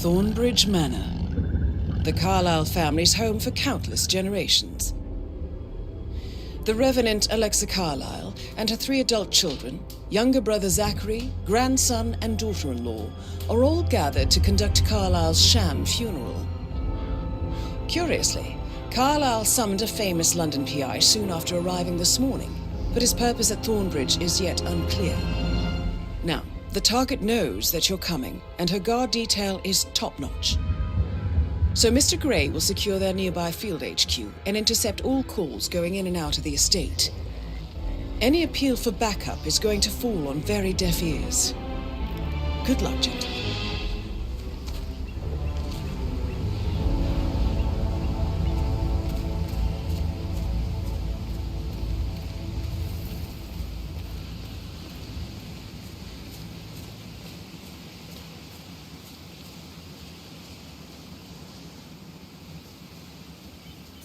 Thornbridge Manor, the Carlisle family's home for countless generations. The Revenant Alexa Carlisle and her 3 adult children, younger brother Zachary, grandson and daughter-in-law, are all gathered to conduct Carlisle's sham funeral. Curiously, Carlisle summoned a famous London PI soon after arriving this morning, but his purpose at Thornbridge is yet unclear. Now, the target knows that you're coming, and her guard detail is top-notch. So Mr. Gray will secure their nearby field HQ and intercept all calls going in and out of the estate. Any appeal for backup is going to fall on very deaf ears. Good luck, gentlemen.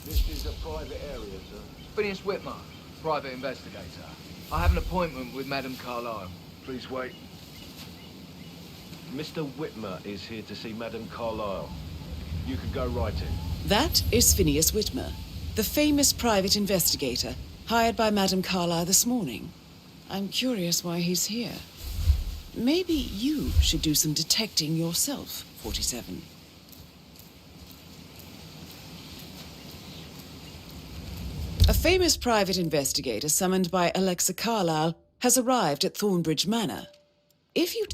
This is a private area, sir. Phineas Whitmer, private investigator. I have an appointment with Madame Carlisle. Please wait. Mr. Whitmer is here to see Madame Carlisle. You can go right in. That is Phineas Whitmer, the famous private investigator hired by Madame Carlisle this morning. I'm curious why he's here. Maybe you should do some detecting yourself, 47. A famous private investigator summoned by Alexa Carlisle has arrived at Thornbridge Manor. If you...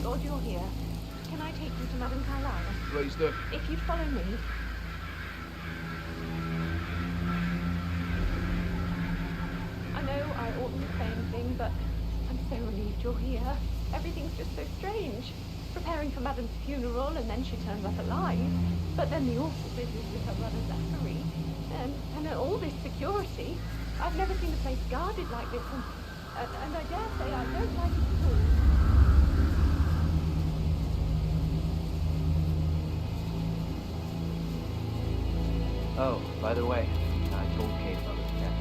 God you're here. Can I take you to Madame Carlisle? Please do. If you'd follow me. I know I oughtn't say anything, but I'm so relieved you're here. Everything's just so strange. Preparing for Madame's funeral, and then she turns up alive. But then the awful business with her brother Zachary. And all this security. I've never seen a place guarded like this, and I dare say I don't like it at all. Oh, by the way, I told Kate about this cat.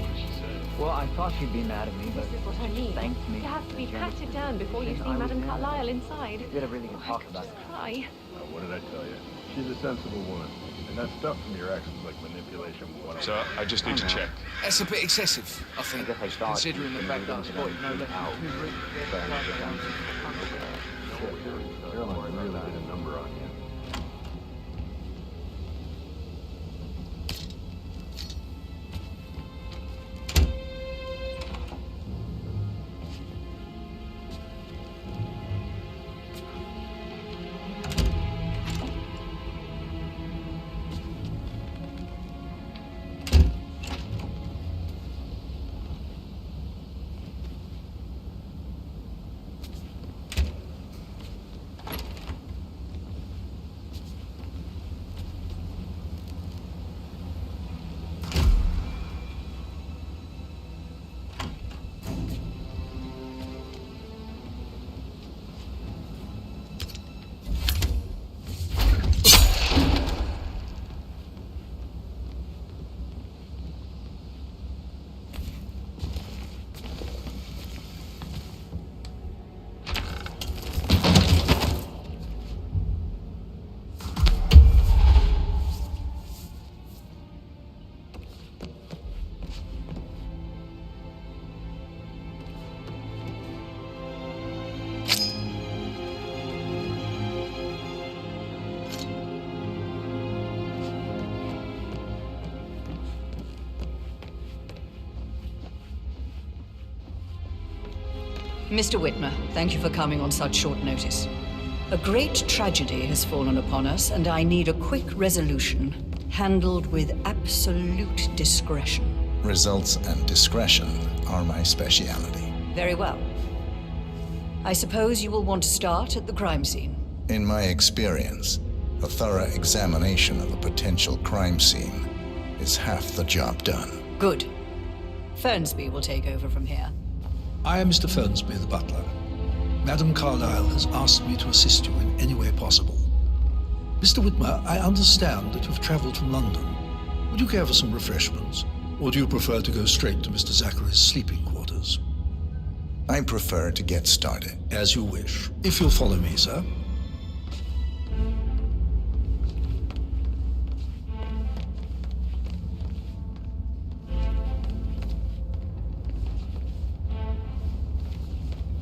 What did she say? Well, I thought she'd be mad at me, but This is what I she mean. thanked me. You have to be for the patted down before you And see I was Madame mad. Carlisle inside. We had a really good talk about it. Just cry. What did I tell you? She's a sensible woman. And that stuff from your ex was like manipulation. Sir, I just need to check. That's a bit excessive, I I think, guess I started considering the fact that I spotted no less out. than 2 rings. Caroline really did a number on you. Mr. Whitmer, thank you for coming on such short notice. A great tragedy has fallen upon us, and I need a quick resolution, handled with absolute discretion. Results and discretion are my speciality. Very well. I suppose you will want to start at the crime scene. In my experience, a thorough examination of a potential crime scene is half the job done. Good. Fernsby will take over from here. I am Mr. Fernsby, the butler. Madame Carlisle has asked me to assist you in any way possible. Mr. Whitmer, I understand that you've traveled from London. Would you care for some refreshments? Or do you prefer to go straight to Mr. Zachary's sleeping quarters? I prefer to get started. As you wish. If you'll follow me, sir.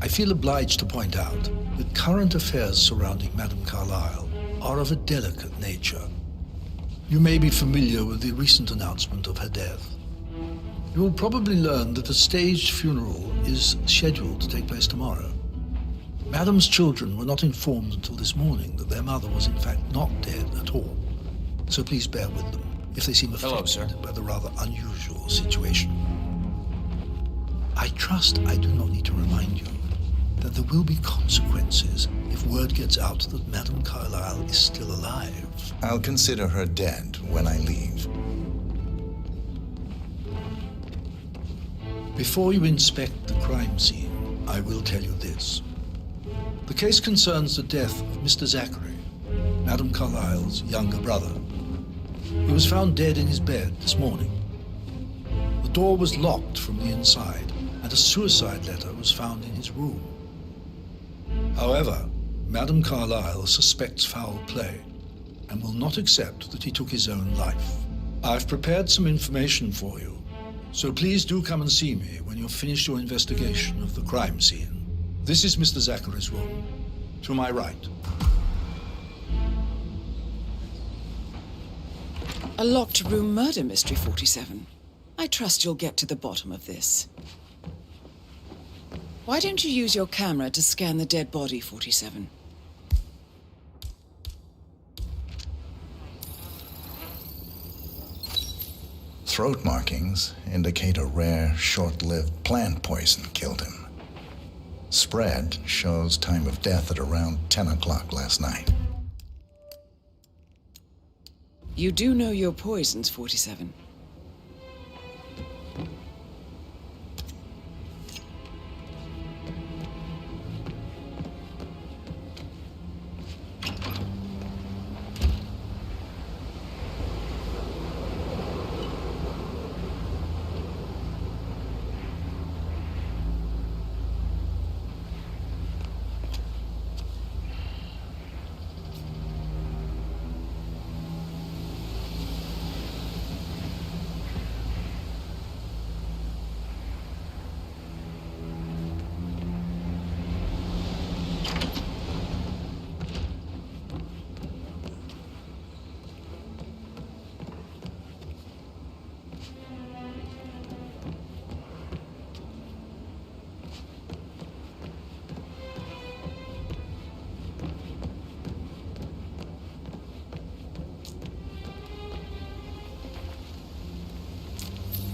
I feel obliged to point out that current affairs surrounding Madame Carlisle are of a delicate nature. You may be familiar with the recent announcement of her death. You will probably learn that a staged funeral is scheduled to take place tomorrow. Madame's children were not informed until this morning that their mother was in fact not dead at all. So please bear with them if they seem affected by the rather unusual situation. I trust I do not need to remind you that there will be consequences if word gets out that Madame Carlisle is still alive. I'll consider her dead when I leave. Before you inspect the crime scene, I will tell you this. The case concerns the death of Mr. Zachary, Madame Carlisle's younger brother. He was found dead in his bed this morning. The door was locked from the inside, and a suicide letter was found in his room. However, Madame Carlisle suspects foul play and will not accept that he took his own life. I've prepared some information for you, so please do come and see me when you've finished your investigation of the crime scene. This is Mr. Zachary's room, to my right. A locked room murder mystery, 47. I trust you'll get to the bottom of this. Why don't you use your camera to scan the dead body, 47? Throat markings indicate a rare, short-lived plant poison killed him. Spread shows time of death at around 10 o'clock last night. You do know your poisons, 47.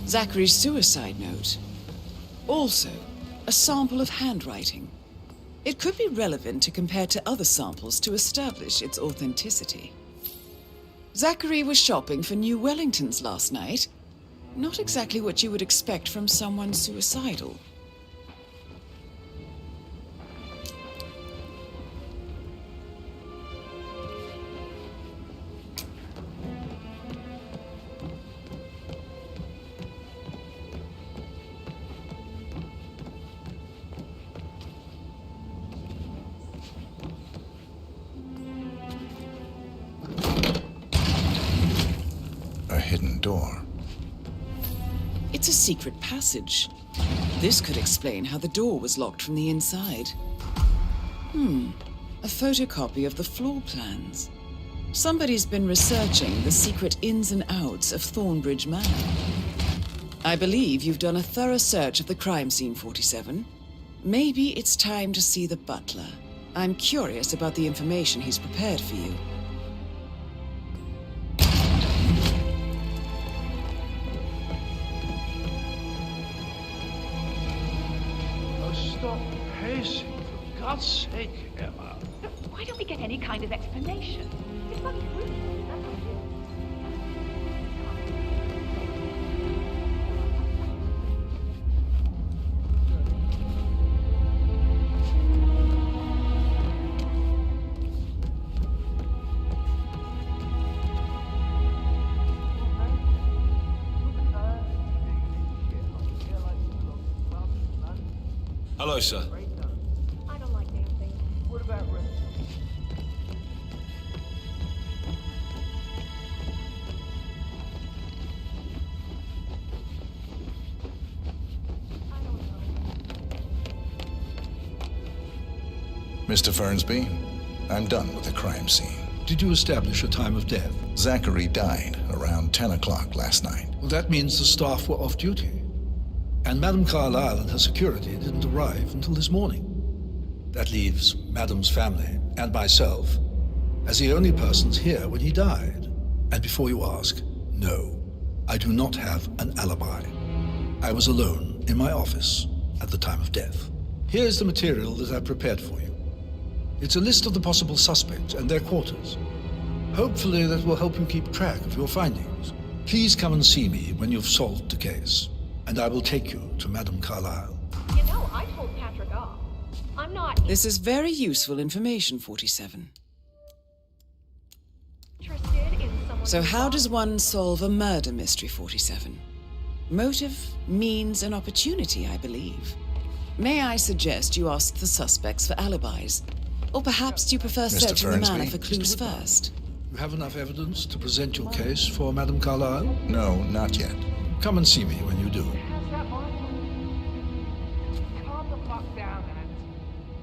Zachary's suicide note. Also, a sample of handwriting. It could be relevant to compare to other samples to establish its authenticity. Zachary was shopping for new Wellingtons last night. Not exactly what you would expect from someone suicidal. Door. It's a secret passage. This could explain how the door was locked from the inside. A photocopy of the floor plans. Somebody's been researching the secret ins and outs of Thornbridge Manor. I believe you've done a thorough search of the crime scene, 47. Maybe it's time to see the butler. I'm curious about the information he's prepared for you. Oh, stop pacing, for God's sake, Emma. Look, why don't we get any kind of explanation? It's bloody rude. That's all it is. Hello, sir. I don't like dancing. What about Rick? I don't know. Mr. Fernsby, I'm done with the crime scene. Did you establish a time of death? Zachary died around 10 o'clock last night. Well, that means the staff were off duty. And Madame Carlisle and her security didn't arrive until this morning. That leaves Madame's family and myself as the only persons here when he died. And before you ask, no, I do not have an alibi. I was alone in my office at the time of death. Here's the material that I've prepared for you. It's a list of the possible suspects and their quarters. Hopefully that will help you keep track of your findings. Please come and see me when you've solved the case, and I will take you to Madame Carlisle. You know, I told Patrick off. I'm not This is very useful information, 47. interested in someone. So who's how wrong. does one solve a murder mystery, 47? Motive, means, and opportunity, I believe. May I suggest you ask the suspects for alibis? Or perhaps do you prefer Mr. searching the manor Fernsby? for clues Mr. Whitmore. first? You have enough evidence to present your case for Madame Carlisle? No, not yet. Come and see me when you do. How's that, Michael? Calm the fuck down, man.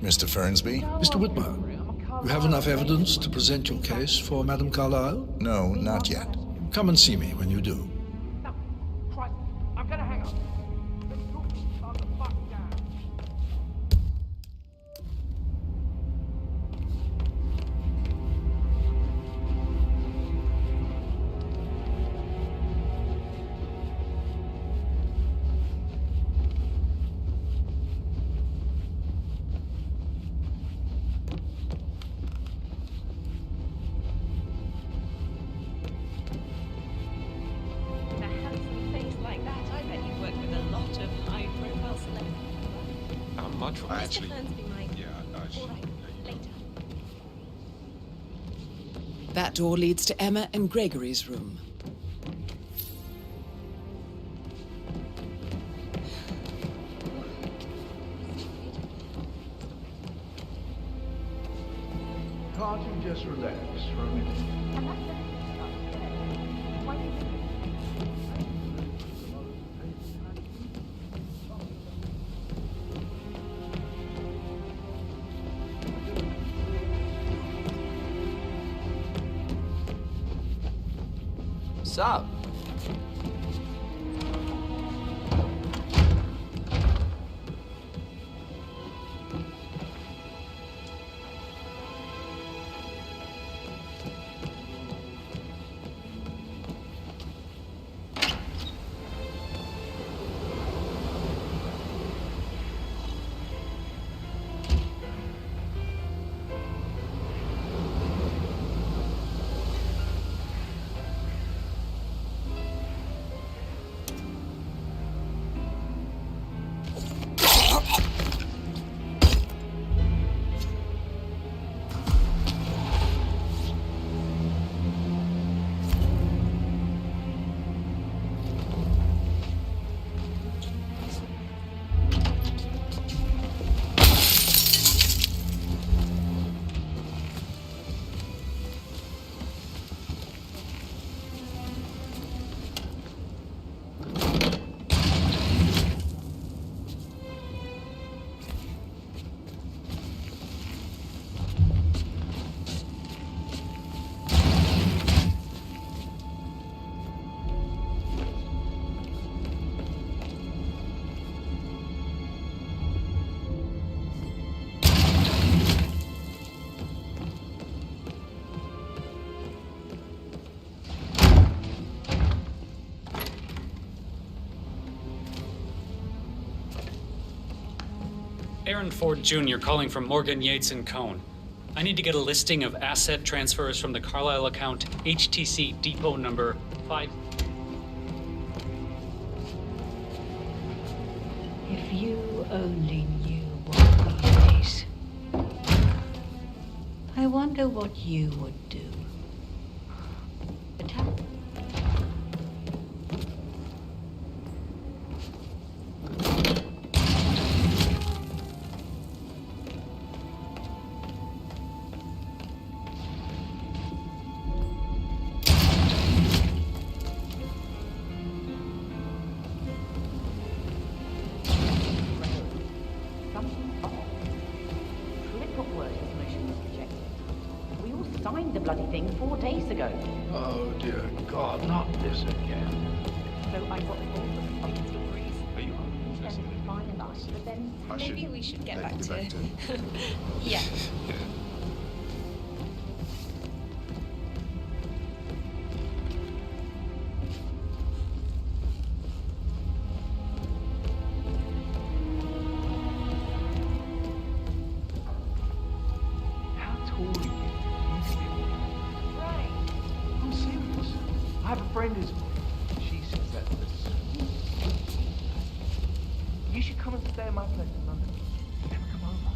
Mr. Fernsby? Mr. Whitmer, you have enough evidence to present your case for Madame Carlisle? No, not yet. Come and see me when you do. No, Christ, I'm gonna hang up. Let's talk. Calm the fuck down. With a handsome face like that, I bet you work with a lot of high-profile celebrities. Not much. Mr. Actually, Fernsby might. yeah, All right, later. That door leads to Emma and Gregory's room. Can't you just relax for a minute? Sup? Aaron Ford Jr. calling from Morgan, Yates & Cohn. I need to get a listing of asset transfers from the Carlisle account, HTC depot number 5. If you only knew what we face, I wonder what you would do. Attack. The bloody thing 4 days ago. Oh dear God, not this again. So I got all the responses for Greece. Are you finalized, but then Maybe we should get back to it. Yeah. How tall are you? I'm serious. I have a friend who's... She says that's the sweetest. You should come and stay at my place in London. Never come over.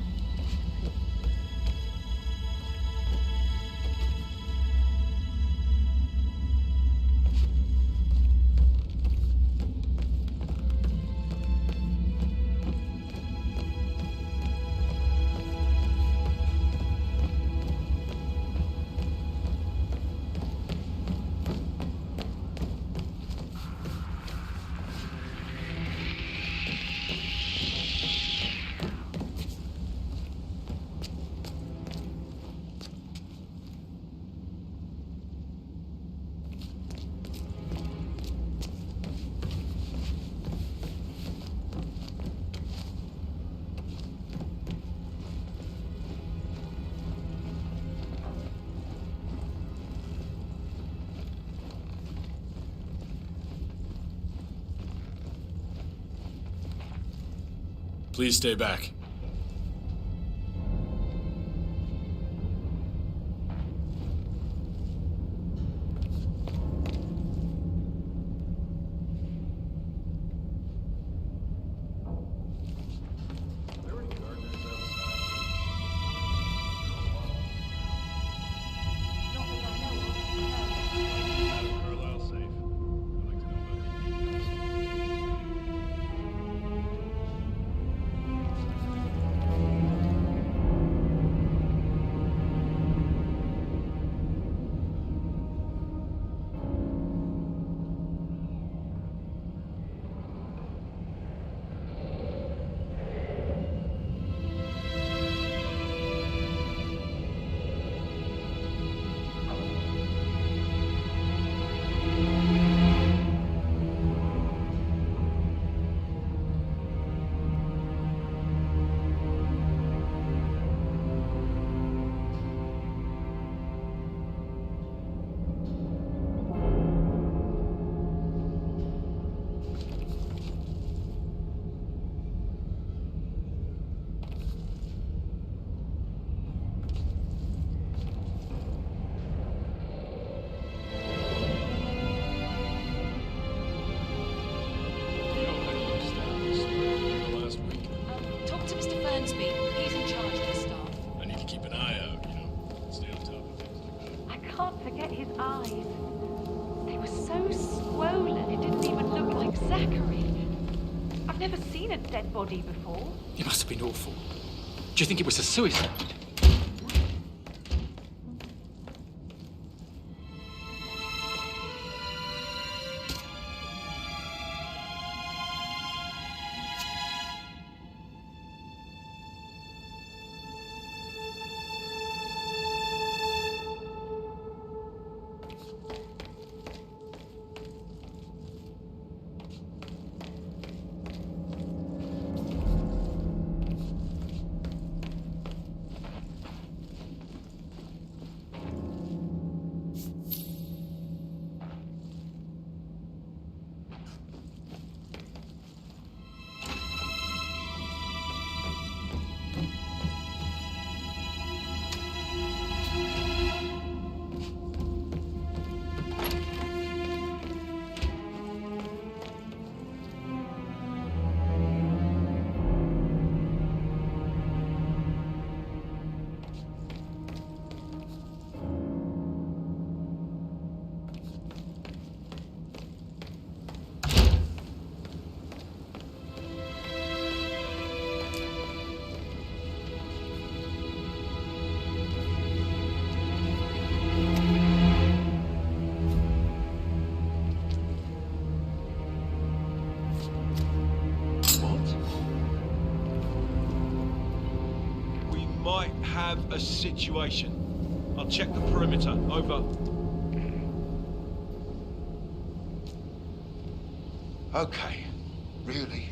Please stay back. He's in charge of the staff. I need to keep an eye out, you know, stay on top of things like that. I can't forget his eyes. They were so swollen, it didn't even look like Zachary. I've never seen a dead body before. It must have been awful. Do you think it was a suicide? have a situation. I'll check the perimeter. Over. Okay. Really?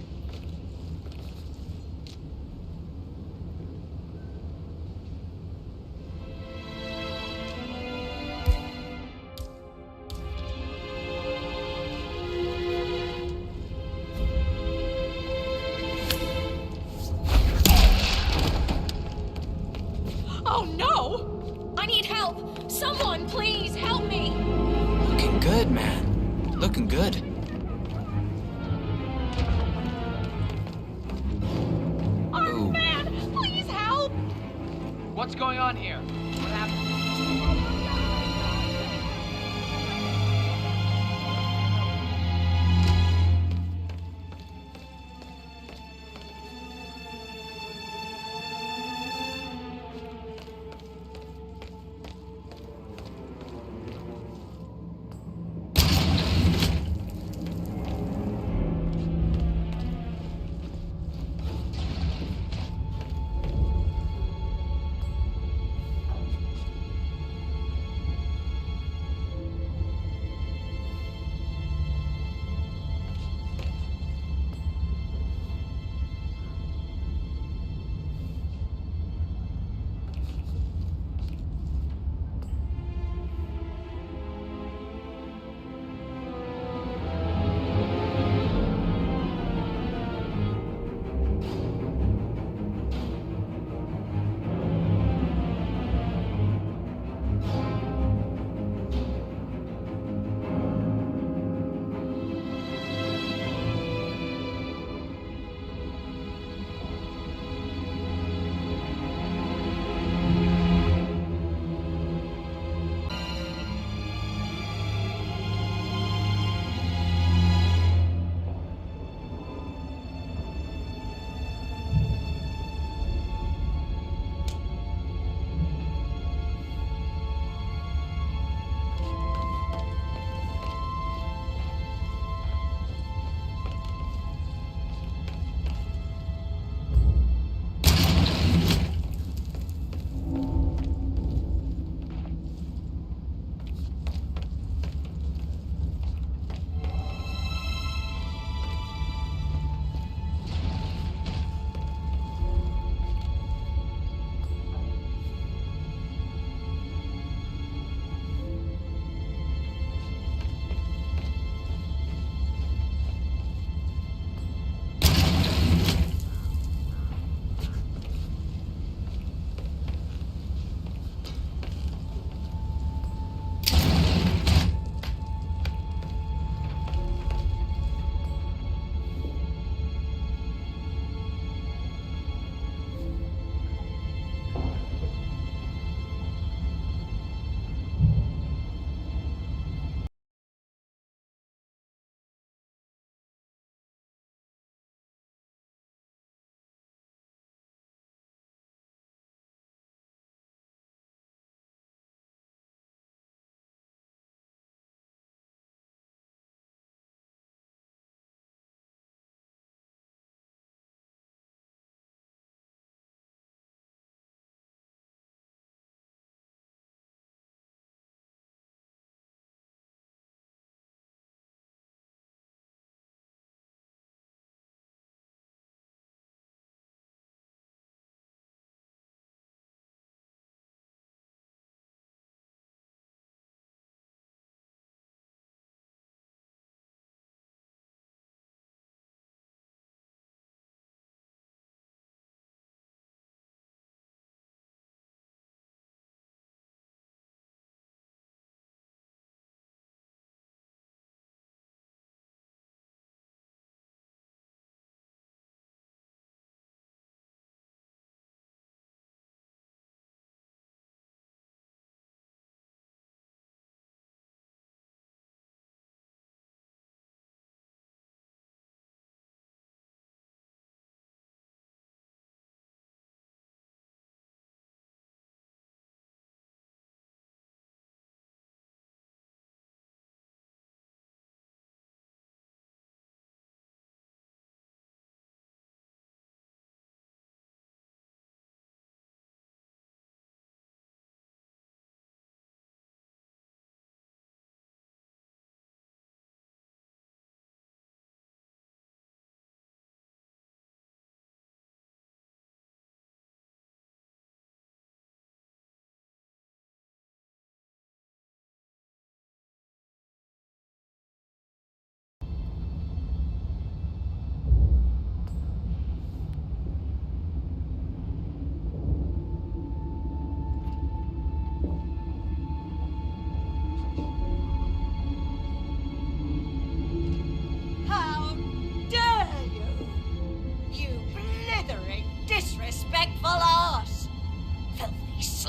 Oh no! I need help! Someone, please, help me! Looking good, man. Looking good. Oh man, please help! What's going on here? What happened?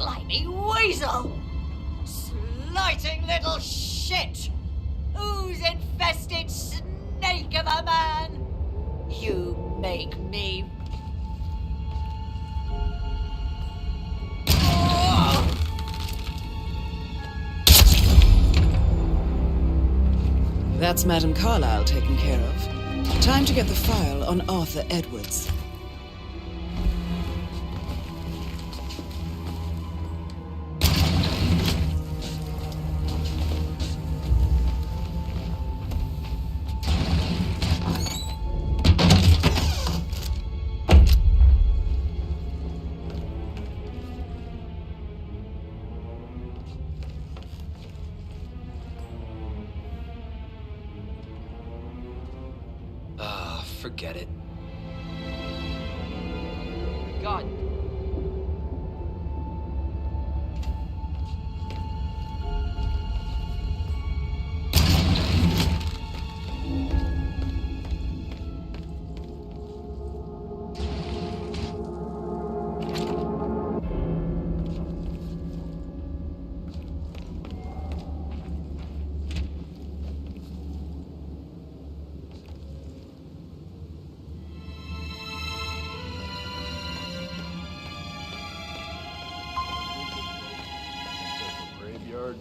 slimy weasel! Slighting little shit! Ooze-infested snake of a man! You make me... That's Madame Carlisle taken care of. Time to get the file on Arthur Edwards. Forget it. God.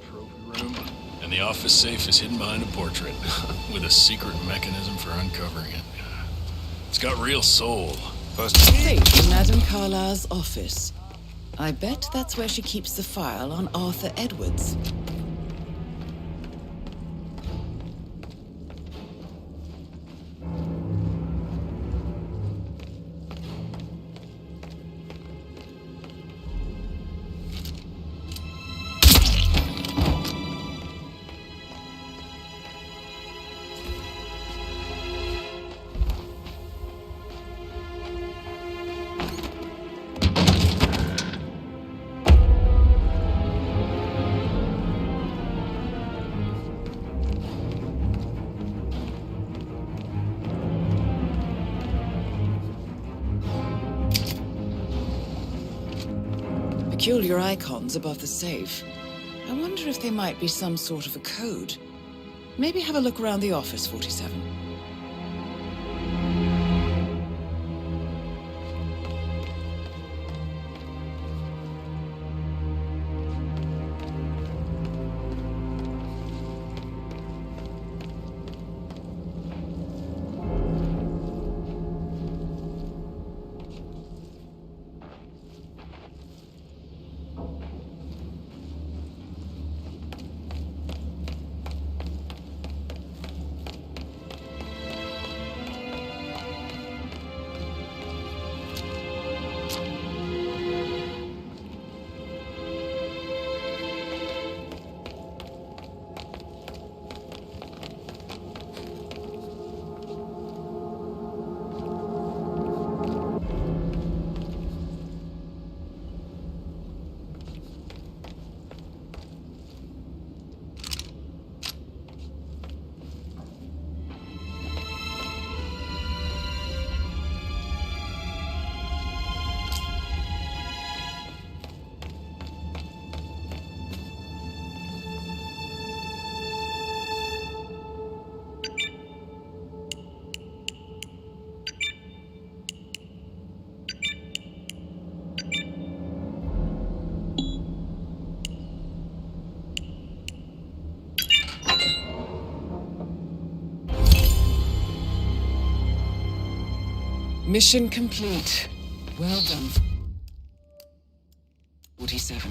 Trophy room. And the office safe is hidden behind a portrait, with a secret mechanism for uncovering it. It's got real soul. Safe in Madame Carlisle's office. I bet that's where she keeps the file on Arthur Edwards. Peculiar icons above the safe. I wonder if they might be some sort of a code. Maybe have a look around the office, 47. Mission complete. Well done. 47.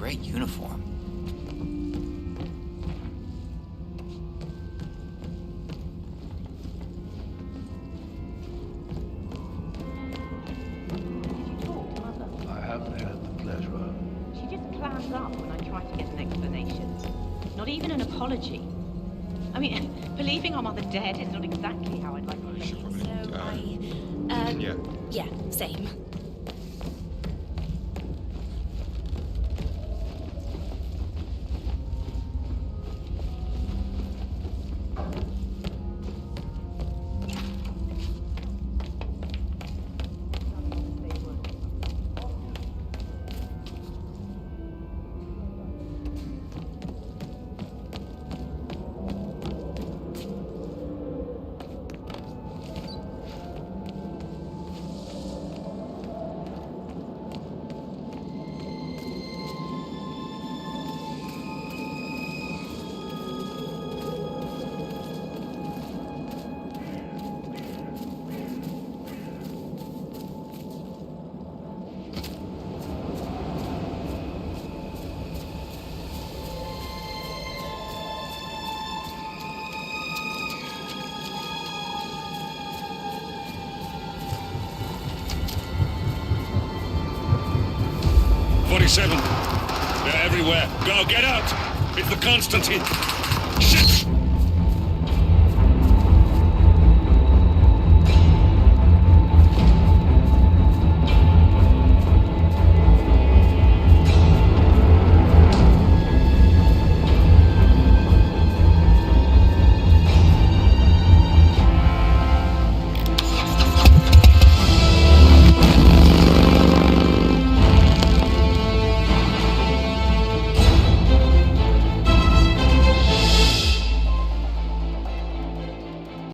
great uniform. I haven't had the pleasure. She just clams up when I try to get an explanation. Not even an apology. I mean, believing our mother dead is not exactly how I'd like to believe. Yeah, same. They're everywhere. Go, get out! It's the Constantine. Shit!